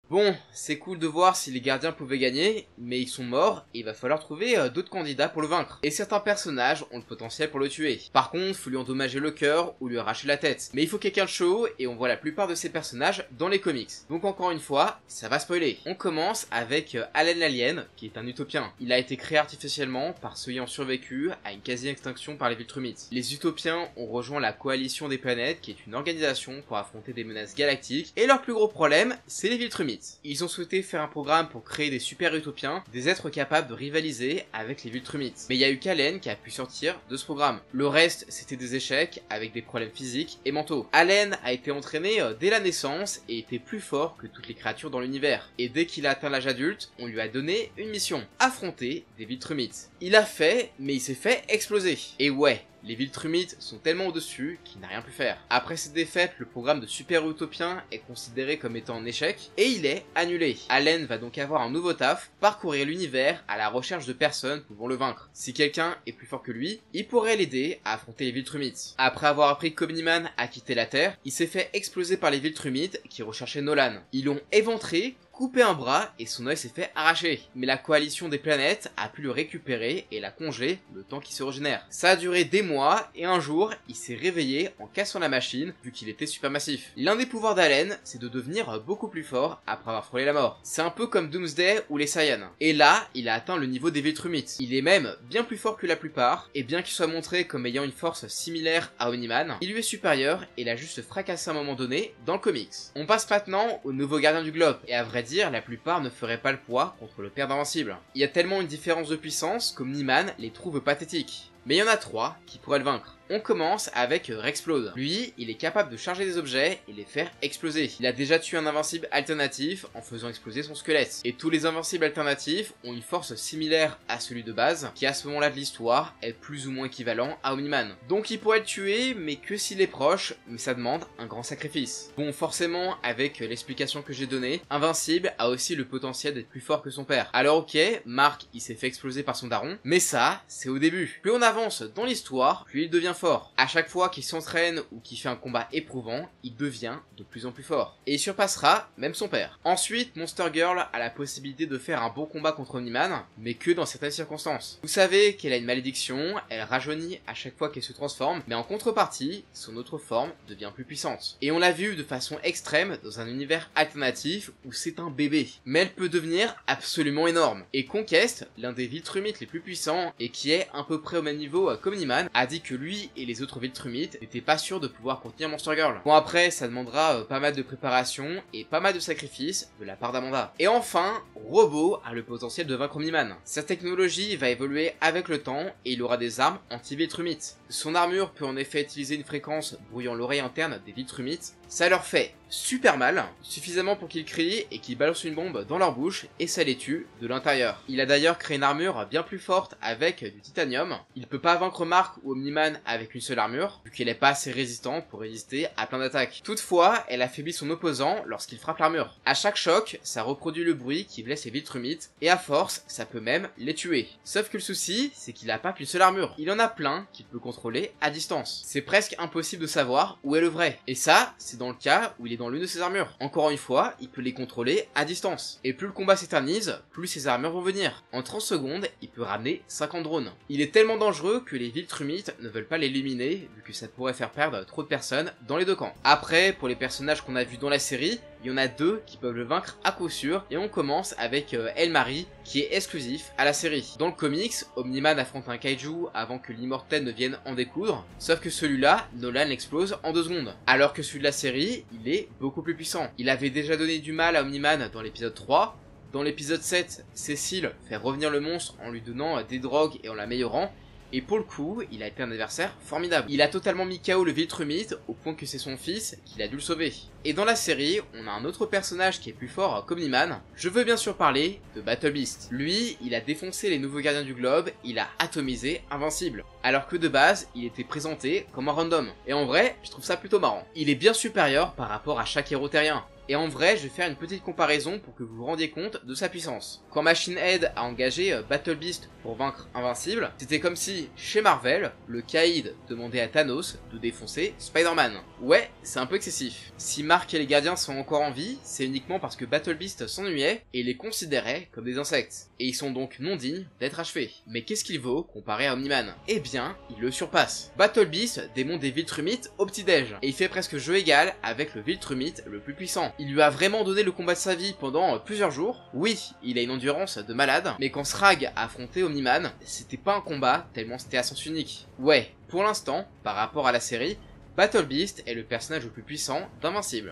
Bon, c'est cool de voir si les gardiens pouvaient gagner, mais ils sont morts et il va falloir trouver d'autres candidats pour le vaincre. Et certains personnages ont le potentiel pour le tuer. Par contre, faut lui endommager le cœur ou lui arracher la tête. Mais il faut quelqu'un de chaud et on voit la plupart de ces personnages dans les comics. Donc encore une fois, ça va spoiler. On commence avec Allen l'Alien, qui est un utopien. Il a été créé artificiellement par ceux ayant survécu à une quasi-extinction par les Viltrumites. Les utopiens ont rejoint la Coalition des planètes, qui est une organisation pour affronter des menaces galactiques, et leur plus gros problème, c'est les Viltrumites. Ils ont souhaité faire un programme pour créer des super utopiens, des êtres capables de rivaliser avec les Viltrumites. Mais il y a eu qu'Allen qui a pu sortir de ce programme. Le reste, c'était des échecs avec des problèmes physiques et mentaux. Allen a été entraîné dès la naissance et était plus fort que toutes les créatures dans l'univers. Et dès qu'il a atteint l'âge adulte, on lui a donné une mission, affronter des Viltrumites. Il a fait, mais il s'est fait exploser. Et ouais, les Viltrumites sont tellement au-dessus qu'il n'a rien pu faire. Après cette défaite, le programme de Super Utopien est considéré comme étant un échec et il est annulé. Allen va donc avoir un nouveau taf, parcourir l'univers à la recherche de personnes pouvant le vaincre. Si quelqu'un est plus fort que lui, il pourrait l'aider à affronter les Viltrumites. Après avoir appris que Omni-Man a quitté la Terre, il s'est fait exploser par les Viltrumites qui recherchaient Nolan. Ils l'ont éventré, coupé un bras et son œil s'est fait arracher. Mais la coalition des planètes a pu le récupérer et l'a congelé le temps qu'il se régénère. Ça a duré des mois et un jour, il s'est réveillé en cassant la machine vu qu'il était supermassif. L'un des pouvoirs d'Allen, c'est de devenir beaucoup plus fort après avoir frôlé la mort. C'est un peu comme Doomsday ou les Saiyans. Et là, il a atteint le niveau des Viltrumites. Il est même bien plus fort que la plupart et bien qu'il soit montré comme ayant une force similaire à Omni-Man, il lui est supérieur et l'a juste fracassé à un moment donné dans le comics. On passe maintenant au nouveau gardien du globe et à vrai dire, la plupart ne feraient pas le poids contre le père d'Invincible. Il y a tellement une différence de puissance qu'Omni-Man les trouve pathétiques. Mais il y en a 3 qui pourraient le vaincre. On commence avec Rexplode. Lui, il est capable de charger des objets et les faire exploser. Il a déjà tué un invincible alternatif en faisant exploser son squelette. Et tous les invincibles alternatifs ont une force similaire à celui de base, qui à ce moment-là de l'histoire est plus ou moins équivalent à Omni-Man. Donc il pourrait le tuer, mais que s'il est proche, mais ça demande un grand sacrifice. Bon, forcément, avec l'explication que j'ai donnée, Invincible a aussi le potentiel d'être plus fort que son père. Alors ok, Mark, il s'est fait exploser par son daron, mais ça, c'est au début. Plus on avance dans l'histoire, plus il devient fort. À chaque fois qu'il s'entraîne ou qu'il fait un combat éprouvant, il devient de plus en plus fort. Et il surpassera même son père. Ensuite, Monster Girl a la possibilité de faire un bon combat contre Omni-Man, mais que dans certaines circonstances. Vous savez qu'elle a une malédiction, elle rajeunit à chaque fois qu'elle se transforme, mais en contrepartie, son autre forme devient plus puissante. Et on l'a vu de façon extrême dans un univers alternatif où c'est un bébé. Mais elle peut devenir absolument énorme. Et Conquest, l'un des Viltrumites les plus puissants et qui est à peu près au même niveau qu'Omni-Man, a dit que lui et les autres Viltrumites n'étaient pas sûrs de pouvoir contenir Monster Girl. Bon après, ça demandera pas mal de préparation et pas mal de sacrifices de la part d'Amanda. Et enfin, Robo a le potentiel de vaincre Omni-Man. Sa technologie va évoluer avec le temps et il aura des armes anti-Viltrumites. Son armure peut en effet utiliser une fréquence brouillant l'oreille interne des Viltrumites. Ça leur fait super mal, suffisamment pour qu'ils crient et qu'ils balancent une bombe dans leur bouche et ça les tue de l'intérieur. Il a d'ailleurs créé une armure bien plus forte avec du titanium. Il peut pas vaincre Mark ou Omni-Man avec une seule armure, vu qu'elle est pas assez résistante pour résister à plein d'attaques. Toutefois, elle affaiblit son opposant lorsqu'il frappe l'armure. À chaque choc, ça reproduit le bruit qui blesse les Viltrumites et à force, ça peut même les tuer. Sauf que le souci, c'est qu'il a pas qu'une seule armure. Il en a plein qu'il peut contrôler à distance. C'est presque impossible de savoir où est le vrai. Et ça, c'est dans le cas où il est dans l'une de ses armures. Encore une fois, il peut les contrôler à distance. Et plus le combat s'éternise, plus ses armures vont venir. En 30 secondes, il peut ramener 50 drones. Il est tellement dangereux que les Viltrumites ne veulent pas l'éliminer, vu que ça pourrait faire perdre trop de personnes dans les deux camps. Après, pour les personnages qu'on a vus dans la série, il y en a 2 qui peuvent le vaincre à coup sûr, et on commence avec El-Mari, qui est exclusif à la série. Dans le comics, Omni-Man affronte un kaiju avant que l'immortel ne vienne en découdre, sauf que celui-là, Nolan l'explose en 2 secondes. Alors que celui de la série, il est beaucoup plus puissant. Il avait déjà donné du mal à Omni-Man dans l'épisode 3, dans l'épisode 7, Cécile fait revenir le monstre en lui donnant des drogues et en l'améliorant, et pour le coup, il a été un adversaire formidable. Il a totalement mis KO le Viltrumite au point que c'est son fils qui a dû le sauver. Et dans la série, on a un autre personnage qui est plus fort qu'Omni-Man. Je veux bien sûr parler de Battle Beast. Lui, il a défoncé les nouveaux gardiens du globe, il a atomisé Invincible. Alors que de base, il était présenté comme un random. Et en vrai, je trouve ça plutôt marrant. Il est bien supérieur par rapport à chaque héros terrien. Et en vrai, je vais faire une petite comparaison pour que vous vous rendiez compte de sa puissance. Quand Machine Head a engagé Battle Beast pour vaincre Invincible, c'était comme si, chez Marvel, le Kaïd demandait à Thanos de défoncer Spider-Man. Ouais, c'est un peu excessif. Si Mark et les gardiens sont encore en vie, c'est uniquement parce que Battle Beast s'ennuyait et les considérait comme des insectes. Et ils sont donc non dignes d'être achevés. Mais qu'est-ce qu'il vaut comparé à Omni-Man? Eh bien, il le surpasse. Battle Beast démonte des Viltrumites au petit-déj, et il fait presque jeu égal avec le Viltrumite le plus puissant. Il lui a vraiment donné le combat de sa vie pendant plusieurs jours. Oui, il a une endurance de malade, mais quand Srag a affronté Omni-Man, c'était pas un combat tellement c'était à sens unique. Ouais, pour l'instant, par rapport à la série, Battle Beast est le personnage le plus puissant d'Invincible.